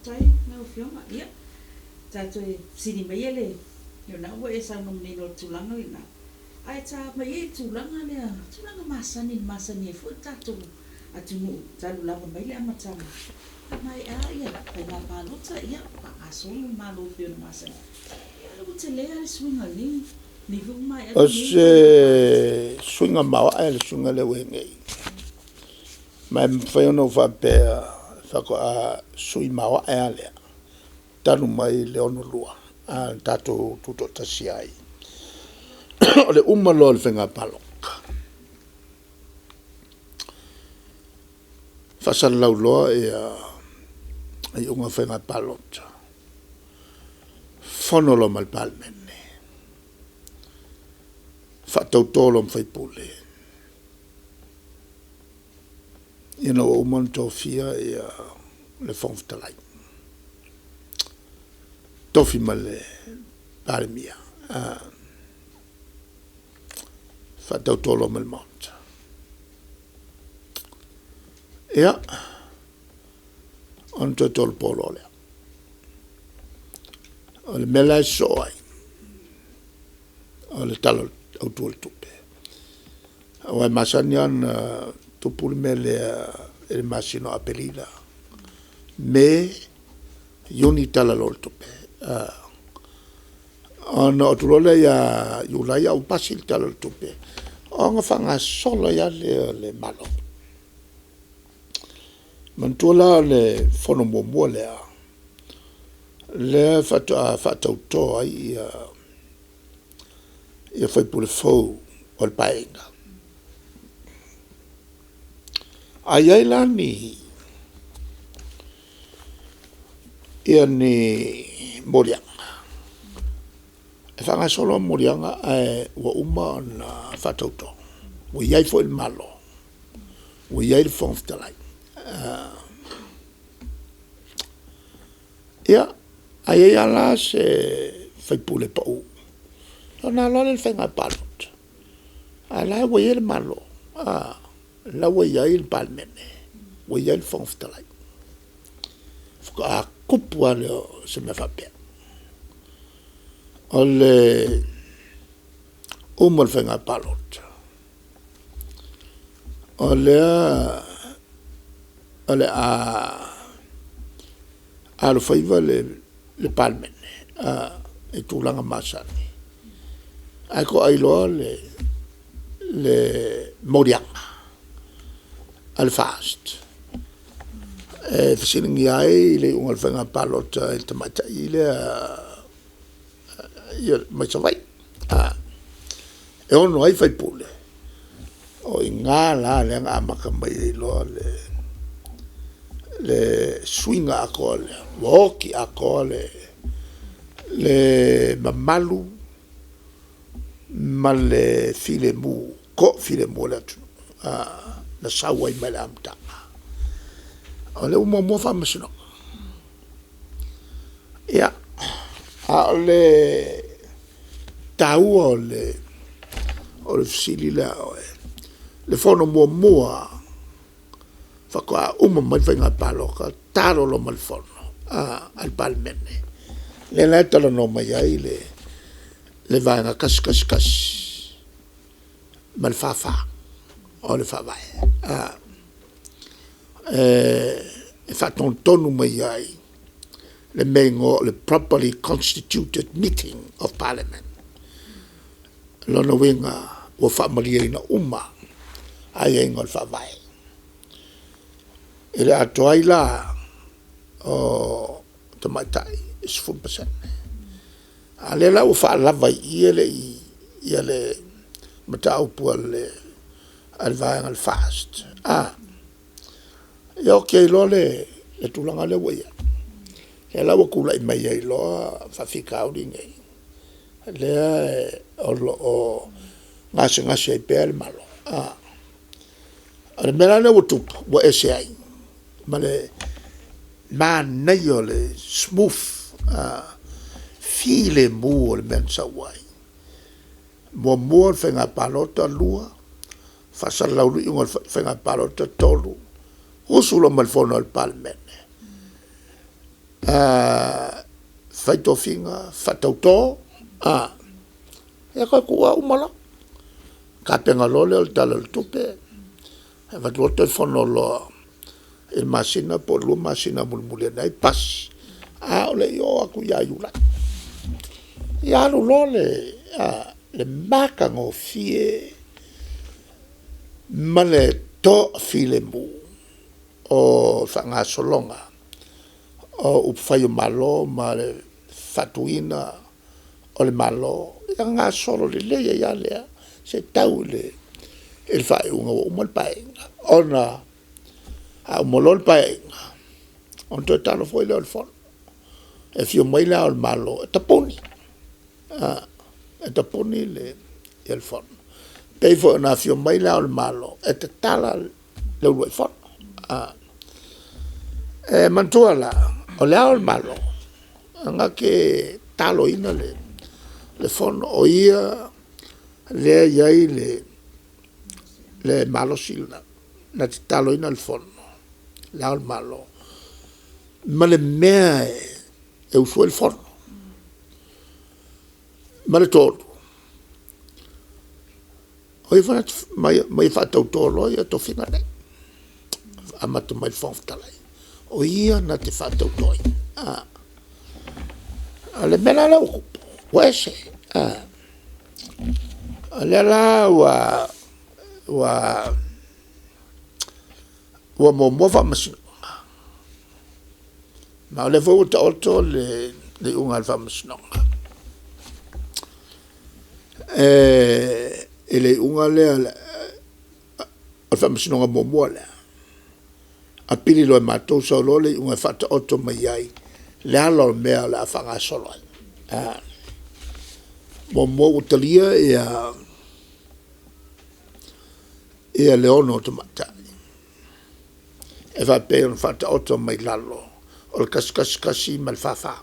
tai na o fionga ia tato e sini mai ele yo na o e sa no ni no tulanga ina ai ta mai tulanga le tulanga masani fu tato atu talu la mai le amatama mai ia pa na palota ia pa aso malo fio masani ia lo te le ai swinga ni fu mai o se swinga mau ai swinga le wenge mai fai no fa pe fa ko a sui mau ai ale tanu mai le ono lua a tato tuto tasiai o le umalo le fenga palok fa sal lau loa e unga fenga palok fonolo mal palmene fa tautolo mfai pule o monto fia le fonftalai tofi male palmia fa tautolo mal mont on totol polo le o le mela soai o le talo autuol tupe o masanian tupul mele el masino apelida me yoni tala lol tupe ono tulole ya yulaya u pasil tala tupe onga fanga solo ya le malo mantola le fono mo le fata to ai ia foi por fo ol paenga ai la ni ia ni morianga e fanga solo morianga wa uma na fata to o iai foi malo o iai fonftalai ia ai ala se foi por le pau na lo le fenga palot ala wo il malo la wo il palmene wo il fonftalai a kupua le se me fa pe ole umol fenga palot ole al faiva le palmene e tulanga masani ako ai lo le morianga al fast fisiningi ai le ungal fenga palot il tamata ile mai savai e ono ai fai pule o inga la le nga makamai lo le swinga akole woki akole le mamalu male file mu ko file mu la tu na sawa i mala amta ole mo fa mesno ya ale tau ole fili la le fono mo fa ko mai venga palo ka taro lo mal fono al palmene le la talo no mai ai le vanga kas malfafa o le fa vai fa ton tonu mai ai le mengo le properly constituted meeting of parliament lona winga o fa malia ina uma ai ngol fa vai ele atoai la o tomatai is 4%. Ale la u fa lava ile matau pu al va al fast yo ke lo le tulanga le wea ke la wa kula mai ai lo fa fika u dinge le o ngase per malo al melane wo tu wo esai male man na yo le smooth file mo le mensa wai mo fenga palota lua fa sala lu ngol fenga palota tolu usulo mal fono al palmene faitofinga fatauto e ka kua umala ka penga lole o tala le tupe e va tuote fono lo il masina po lu masina mulmule nai pas ole yo aku ya yula ya lo lole le maka ngo fie male to filemu o fanga solonga o ufayo malo male fatuina o le malo nga solo le ya le se taule il fai un mal pai ona a molol pai on totalo foi le fon e fio mai la al malo taponi taponi le il fon pei fo na fio mai la al malo e tala le lo fon e mantuala o le al malo nga ke talo ina le fon o ia le yai le malo silna na talo ina le fon le al malo ma le mea e uso il fon ma le todo o i fa mai fa tolo ia to fina ne amatu mai fon tala o ia na te fa tolo ale mena la wese ale la wa mo fa masino ma le vo ta otto le unga fa masino ele unga le fa masino mo le a pili lo mato so lo le unga fa ta otto mai ai le alo me la fa nga solo mo utalia e leono tomata e va pe un fatto otto mai lallo o il cascasi malfafa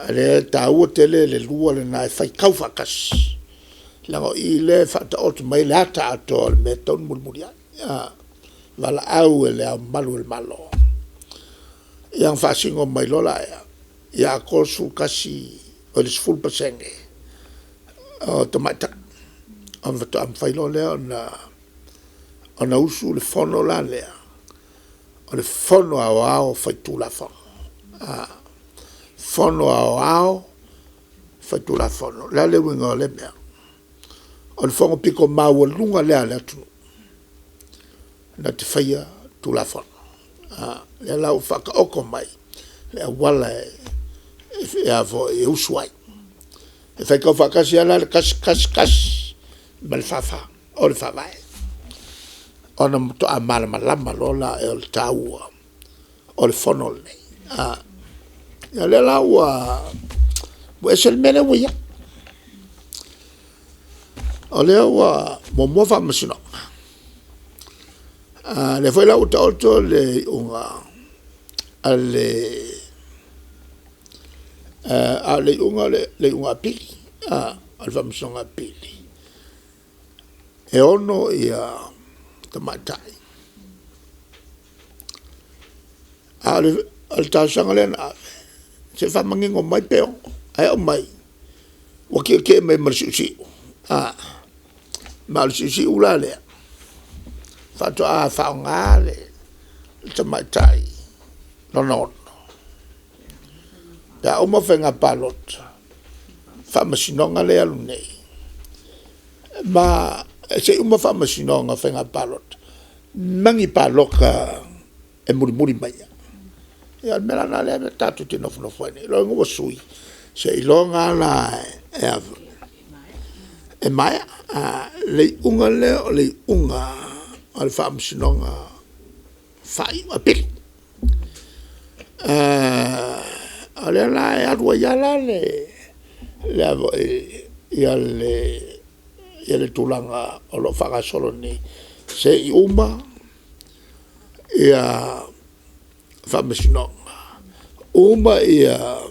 le tau tele le lua le nai fai kaufakas lango i le fatto otto mai lata ato al meton mulmuria vala au le malu el malo yang fasingo mai lola ya ko sul kasi o le full pasenge o tomata am failo le ona usu le fono la le o le fono ao fai tu la fono fono ao fai tu la fono la le wingo le mea o le fono piko mau lunga le tu na te faia tu la fono le lau faka oko mai le wala e avo e usuai e fai kau fakasi ala le kas mal fafa o le favae ona to amala malama lola e o le taua o le fonol nei ya le laua o esel mene wia o le wa mo fa masino le foi la auto le unga ale unga le unga pili al famsonga pili e ono ia tamatai al tasanga le se fa mangingo mai peo ai o mai o ke mai marsusi marsusi ulale fato fa ngale tamatai no ya o mo fenga palot fa masinonga le alune ma se uma fa masinonga fenga palot mangi paloka e muri mai ya mera na le tatu tino no fone lo ngo sui se ilonga la e mai le unga al fa masinonga fai a pili ale la arua yala le tulanga o lo faga solo ni se uma ia famesnonga uma ia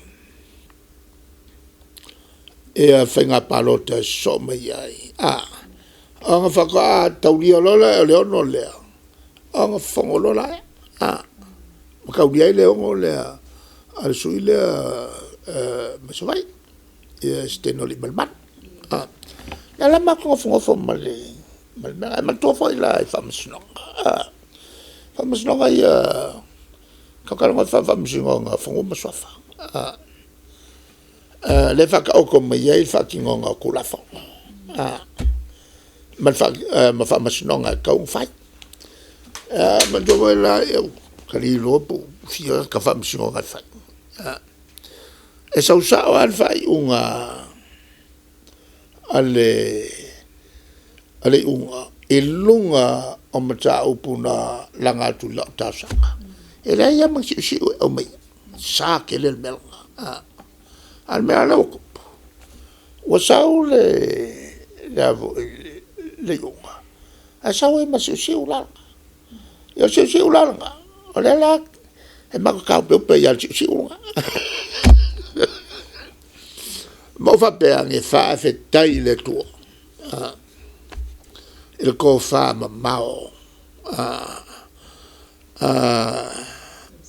fenga palota so mai ai anga faka taulia lola le ono le anga fongolola Makauni ai le ongo le al sui le masawai ia steno li malman la la mako ngofo male malman mal to foi la famasnonga ia kakala famasnonga fongo maswafa le faka o ko mai ai fakingonga kula fo mal fa ma famasnonga ka un fai man do la kali lopo fia ka famasnonga fai e sau sao al fai unga ale unga e lunga o mata upuna langa tu la tasanga e la ia mang si o mai sa ke le melga al me ala o sau le unga a sau e mas si ula yo si ula o le la e mang ka pe ya si unga mo fa pe ange fa fe tai le tuo il ko fa ma mao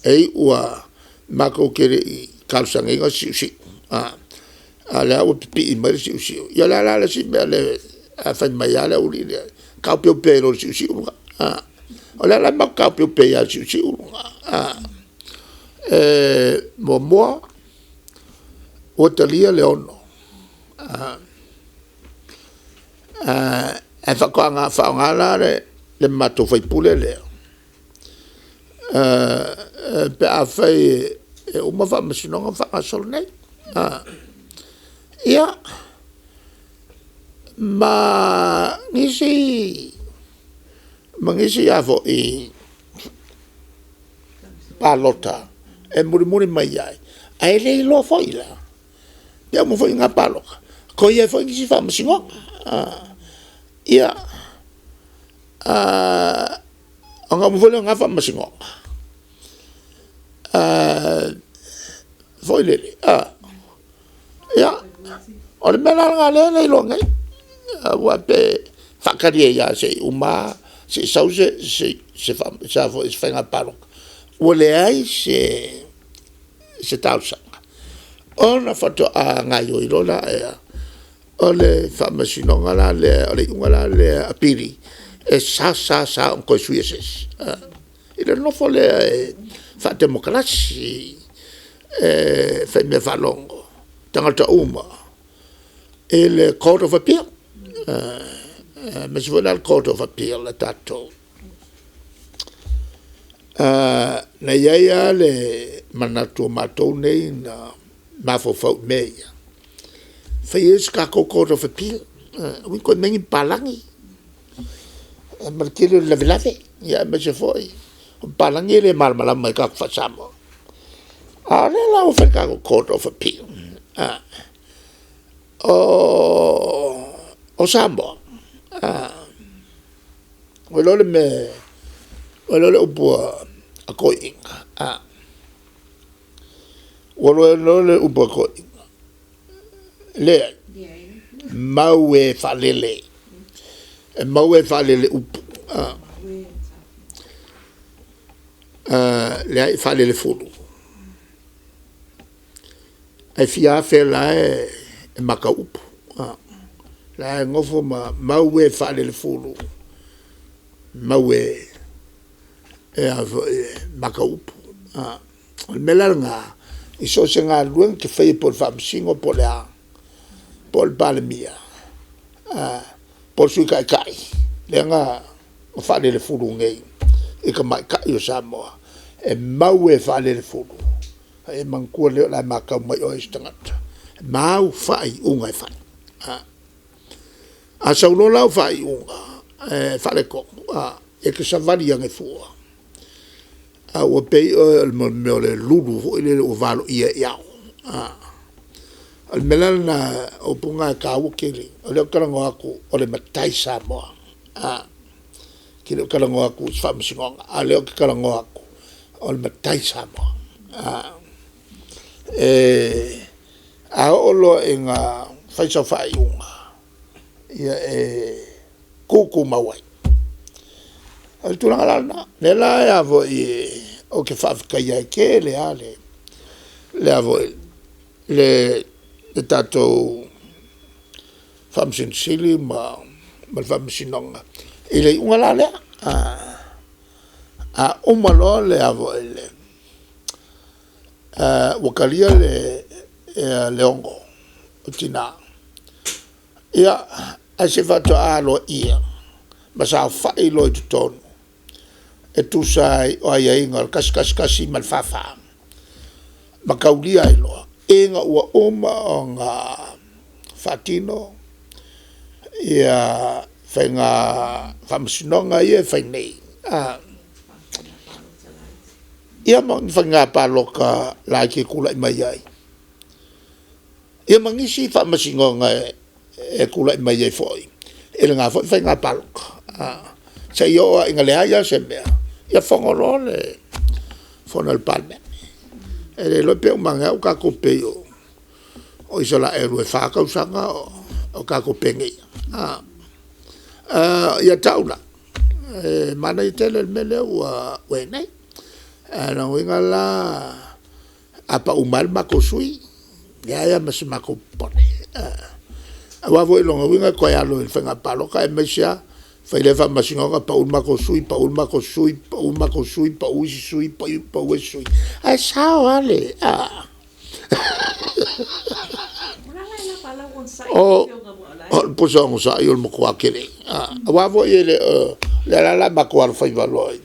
ei ua mako kere i kalsanga inga si ala o pipi i mari si ya la si me ale a fa mai ala uli le ka pe pero si o la ma ka pe ya si mo o talia le ono e whakanga whaongala le mato whai pule leo pe a whai e uma wha masinonga whakasol nei ia ngisi avo i palota e muri mai ai ai le ilo foi la ia mo foi nga paloka ko ia foi ngisi wha masinonga ia anga mo vole nga fa masingonga foi lele ia o le mena nga le longa wa pe fakaria ya se uma se sause se fa sa fo es fenga palo o le ai se tausa ona foto a nga yo ilola ole famasinonga la le unga le apiri e sa ko suises ile no fole fa democracy fa me valongo tangata uma ele court of appeal mas vola court of appeal la tato na ya le manato matone na mafo fo meia faies ka court of appeal we ko mengi palangi markilo la velave ya me se foi palangi le malmala mai ka fasamo ale la o ka court of appeal o sambo welole upo akoinga welole upo akoinga le maue falele upu le falele fulu ai fia fe la maka upu la ngofo maue falele fulu maue maka upu melalanga iso senga luen ke fai por fam singo por la por palmia por sui kai lenga o fale le fulu ngai e ka mai kai o samoa e mau e fale le fulu e manku le la maka mai o istangata mau fai unga e fai a saulo lau fai unga fale ko e ke savali yang e fua o pe me le lulu le o valo ia al melana o punga ka o kele o le kalango aku o le matai sa mo ki le kalango aku fa msingonga a le kalango aku o le matai sa mo a o lo enga fa sa fa iunga ia kuku mawai al tulanga la ne la ya vo o ke whaafikaia ke le ale le avo le tatou whamsinsili ma whamsinonga i le unga la lea a umalo le avo le wakalia le leongo o tina ia a se fato alo ia ma sa fai lo i tonu e tu sai o ai inga kasi malfafa ma kaulia i loa inga ua uma o ngā fatino ia whainga whamsinonga ia whainei ia ma whainga paloka la ke kula i mai ai ia mangisi whamasingonga e kula i mai ai foi e le ngā whainga paloka sa ioa inga le aia se mea ia whangolo le whanal palme e le lope o manga o kako peo o isa la eru e whakausanga o kako pengi ia tauna mana i tele mele ua wenei na winga la apa umal mako sui ia masi mako pone wavo ilonga winga koe alo il whenga paloka e mesia whailewa masingonga paul mako sui pa uisi sui pa uisi sui ai sao ale o posongo sa iol mako akele wavo ile la mako al whaiva loi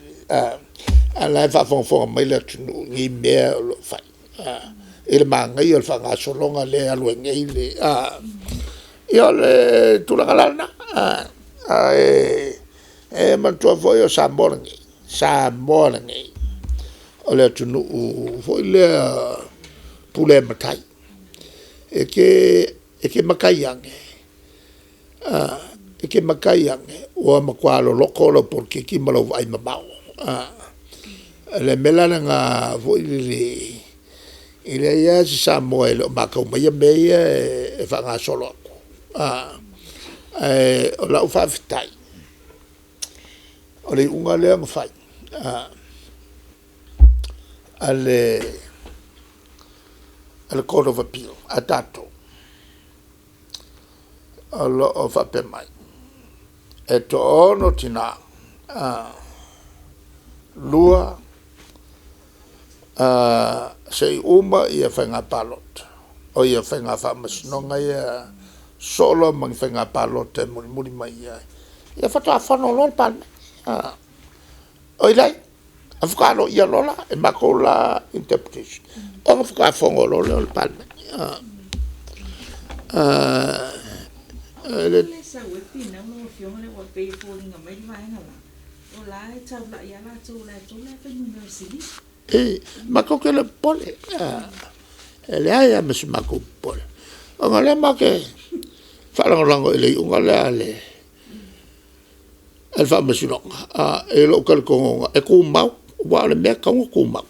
ala fa fonga mai la tunu ngi mea lo fai ele manga iol whanga solonga le alo ngei le io le tulagalana mantua foi o Samorangi o le tunu foi le pule matai e ke makaiange o makwalo lokolo porque ki malo vai mamau le melana nga foi ile ia Samuel o makau mai meia e fanga solo o la ufa fitai o le unga le ngfai ale Court of Appeal atato alo o fa pe mai e to ono tina lua sei uma ia whainga palot o ia whainga whamasnonga ia solo mang whainga palot e muri mai ia whatoa whano lor palme o ilai a whakaro ia lola e mako la interpretation o nga whakawhongo lola o palme le sa wepi na mo fiona le wa pay falling a mai mai na o la cha la ya la tu la pe university mako ke le pole le aia me mako pole o nga le make whalangolango ele unga le ale el fa me sinonga e lo kal konga e ku mau wa le me ka ku mau